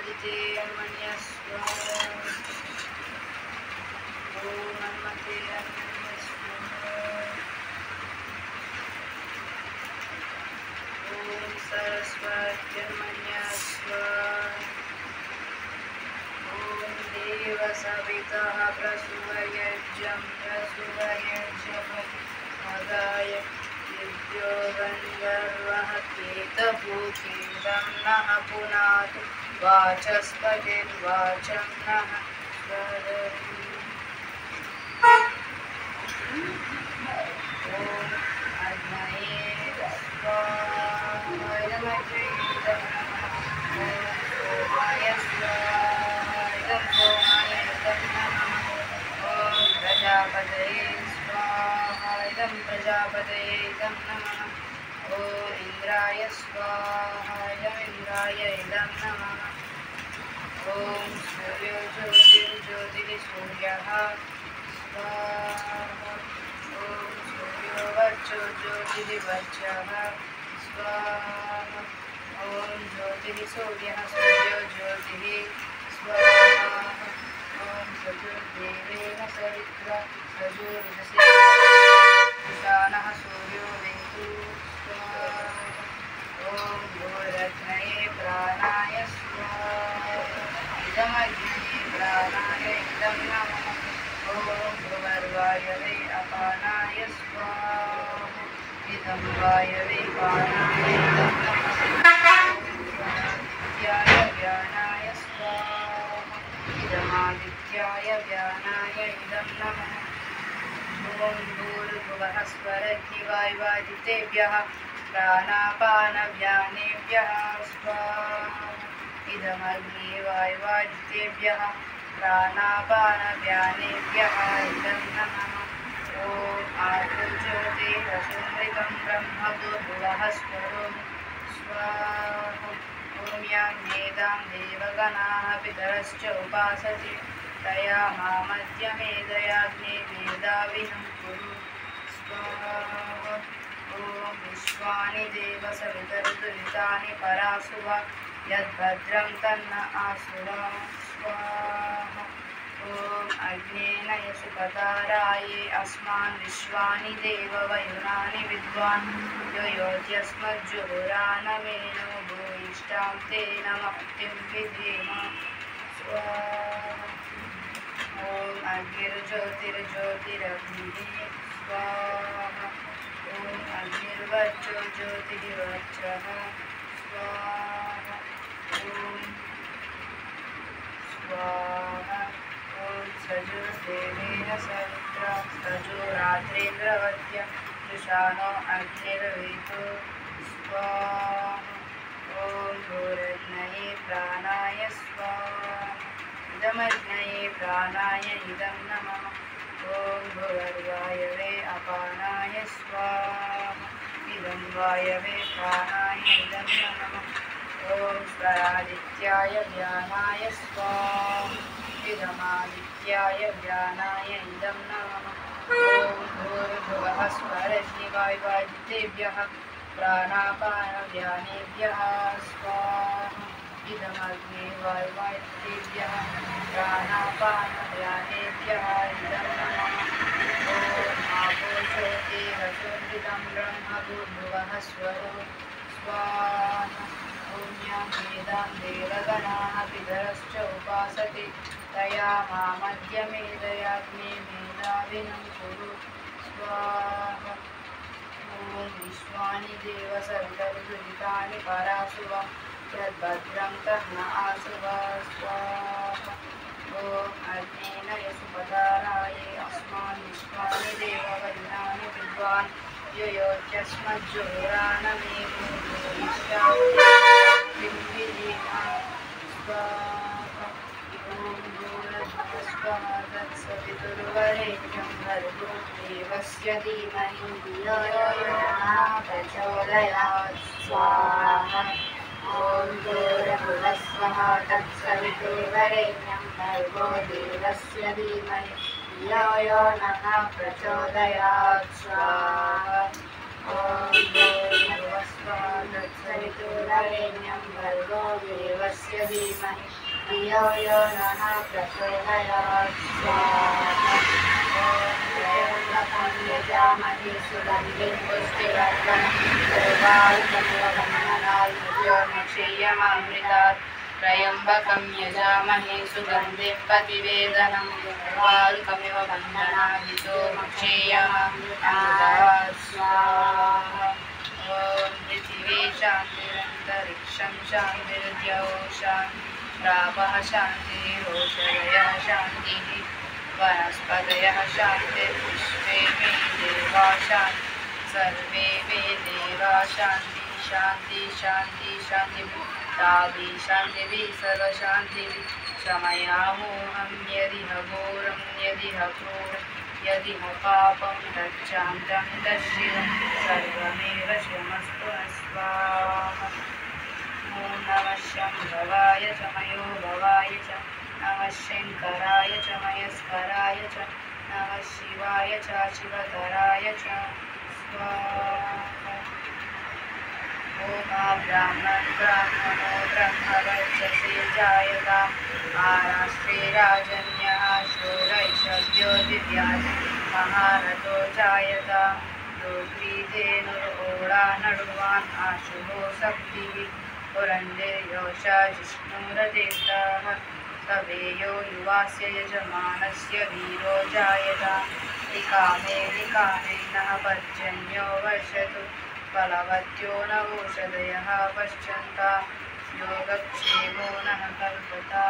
वायवादिते मन्यस्व ॐ मन्मते अन्यस्व ॐ सरस्वत्यन्मन्यस्व ॐ देवसवितः प्रसूवयज्ञं प्रसूवयज्ञपदाय दिव्यो गन्धर्वः केतभूखेदं नः पुनातु वाचस्पतिर्वाचं नः स्वदति ॐ अग्नये स्वाहा इदमग्ने ॐ सोमाय स्वाहा इदं सोमाय नमः ॐ प्रजापतये स्वाहा इदं प्रजापतये नमः ॐ इन्द्राय स्वाहा इदमिन्द्राय नमः ॐ सूर्यो ज्योतिर्ज्योतिः सूर्यः स्वाहा ॐ सूर्यो वर्चो ज्योतिर्वर्चः स्वाहा ॐ ज्योतिः सूर्यः सूर्यो ज्योतिः स्वाहा ॐ सजुर्देवेन सवित्रा सजुर्दशानः सूर्यो वेतु स्वाहा ॐ भूरत्नये प्राणाय स्वाहा इदमग्नये प्राणाय इदं नमः ॐ भुवर्वायवे अपानाय स्वाहा इदं वायवे पानाय इदं नमः आदित्याय व्यानाय स्वाहा इदमादित्याय व्यानाय इदं नमः ॐ भूर्भुवः स्वरद्धिवायुवादितेभ्यः प्राणापानव्यानेभ्यः स्वाहा इदमग्ने वायुवादितेभ्यः प्राणापानव्यानेभ्यः इदं नमः ॐ आहुर्ज्योतिरसुमृतं ब्रह्मभूर्भुवः स्वरोमि स्वाहा ॐ यां वेदां देवगणाः पितरश्च उपासते तया मामद्यमेदयाग्ने वेदाविनं कुरु स्वाहा ॐ विश्वानि देव सवितर्दुरितानि परासुवा यद्भद्रं तन्न आसुरा स्वाहा ॐ अग्नेन यशुपताराये अस्मान् विश्वानि देव वयुनानि विद्वान् यो योज्यस्मज्जुहुरानमेनो भूयिष्ठां तेन मक्तिं विधेम स्वाहा ॐ अग्निर्ज्योतिर्ज्योतिरग्निः स्वाहा ॐ अग्निर्वर्चो ज्योतिर्वर्चः स्वाहा ॐ स्वाहा ॐ सजुर्देवेन सवित्रा सजुरात्रेन्द्रवत्या जुषाणो अग्निर्वेतो स्वाहा ॐ भूरग्नये प्राणाय स्वाहा इदमग्नये प्राणाय इदं नमः ॐ भुवर्वायवे अपानाय स्वाहा इदं वायवे प्राणाय इदं नमः ॐ स्वरादित्याय व्यानाय स्वाहा इदमादित्याय व्यानाय इदं नमः ॐ भूर्भुवः स्वरद्धिवायुवादितेभ्यः प्राणापानव्यानेभ्यः स्वाहा इदमग्ने वायुवादितेभ्यः प्राणापानव्यानेभ्यः इदं नमः ॐ आपो ज्योतिरसुमृतं ब्रह्मभूर्भुवः स्वरो स्वाहा ॐ यां वेदां देवगणाः पितरश्च उपासते तया मामद्यमेदयाग्ने मेधाविनं कुरु स्वाहा ॐ विश्वानि देव सवितर्दुरितानि परासुवा यद्भद्रं तन्न आसुवा स्वाहा ॐ अग्नेन यशुपताराये अस्मान् विश्वानि देव वयुनानि विद्वान् यो योज्यस्मज्जुहुरानमेनो भूयिष्ठां तेन विधेम स्वाहा ॐ भूर्भुवस्वः तत्सवितुर्वरेण्यं भर्गो देवस्य धीमहि धियो यो नः प्रचोदयात् स्वाहा ॐ भूर्भुवस्वः तत्सवितुर्वरेण्यं भर्गो देवस्य धीमहि धियो यो नः प्रचोदयात् स्वाहा ॐ भूर्भुवस्वः तत्सवितुर्वरेण्यं वरेण्यं भर्गो देवस्य धीमहि धियो यो नः प्रचोदयात् स्वाहा। त्र्यम्बकं यजामहे सुगन्धिं पुष्टिवर्धनं उर्वारुकमिव बन्धनात् मृत्योर्मुक्षीयमामृतात्। त्र्यम्बकं यजामहे सुगन्धिं प्रतिवेदनं उर्वारुकमिव बन्धनात् मृत्योर्मुक्षीयमामृतात् स्वाहा। ॐ पृथिवी शान्तिरन्तरिक्षं शान्तिर्द्यौ शान्तिरापः शान्तिरोषधयः शान्तिः वनस्पतयः शान्तिर्विश्वे मे देवा शान्तिः सर्वे मे देवा शान्तिः शान्तिः शान्तिः शान्तिः ताभि शान्तिभिः सर्वशान्तिः शमयामोहं यदिह घोरं यदिह क्रूरं यदिह पापं तच्चान्तं तच्शिवं सर्वमेव शिवमस्तु नः स्वाहा। ॐ नमः शम्भवाय च मयोभवाय च नमः शङ्कराय च मयस्कराय च नमः शिवाय च शिवतराय च स्वाहा। ॐ ब्राह्मणो ब्रह्मवर्चसे जायताम् आराष्ट्रे राजन्यः शूरैषभ्यो दिव्यात् महारथो जायताम् दोग्रीधेनुर्होरा नडुवान् आशुभो शक्तिः पुरन्दर्योषा जिष्णुरतीर्थः तवेयो युवास्य यजमानस्य वीरो जायताम् निकामे निकामेनः पर्जन्यो वर्षतु फलवत्यो नवोषधयः पश्यन्ता योगक्षेमो नः कल्पता।